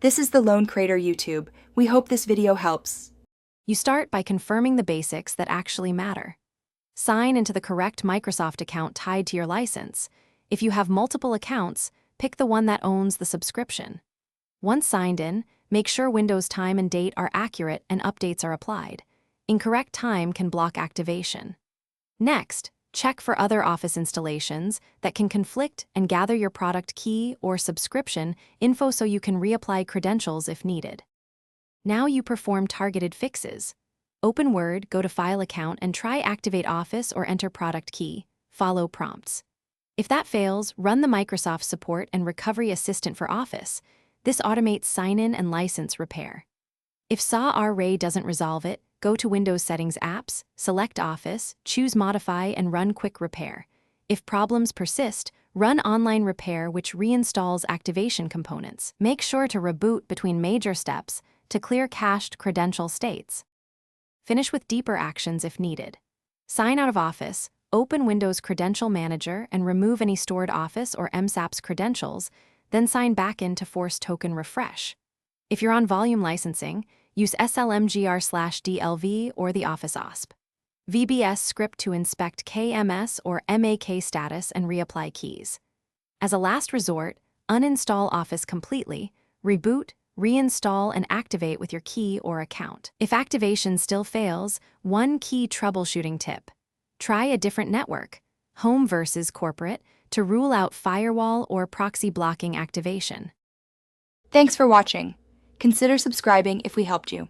This is the Lone Crater YouTube. We hope this video helps. You start by confirming the basics that actually matter. Sign into the correct Microsoft account tied to your license. If you have multiple accounts, pick the one that owns the subscription. Once signed in, make sure Windows time and date are accurate and updates are applied. Incorrect time can block activation. Next, check for other Office installations that can conflict and gather your product key or subscription info so you can reapply credentials if needed. Now you perform targeted fixes. Open Word, go to File Account and try Activate Office or enter product key. Follow prompts. If that fails, run the Microsoft Support and Recovery Assistant for Office. This automates sign-in and license repair. If SAW-RA doesn't resolve it, go to Windows Settings Apps, select Office, choose Modify and run Quick Repair. If problems persist, run Online Repair, which reinstalls activation components. Make sure to reboot between major steps to clear cached credential states. Finish with deeper actions if needed. Sign out of Office, open Windows Credential Manager and remove any stored Office or MSAPS credentials, then sign back in to force token refresh. If you're on volume licensing, use SLMGR/DLV or the Office OSP. VBS script to inspect KMS or MAK status and reapply keys. As a last resort, uninstall Office completely, reboot, reinstall and activate with your key or account. If activation still fails, one key troubleshooting tip. Try a different network, home versus corporate, to rule out firewall or proxy blocking activation. Thanks for watching. Consider subscribing if we helped you.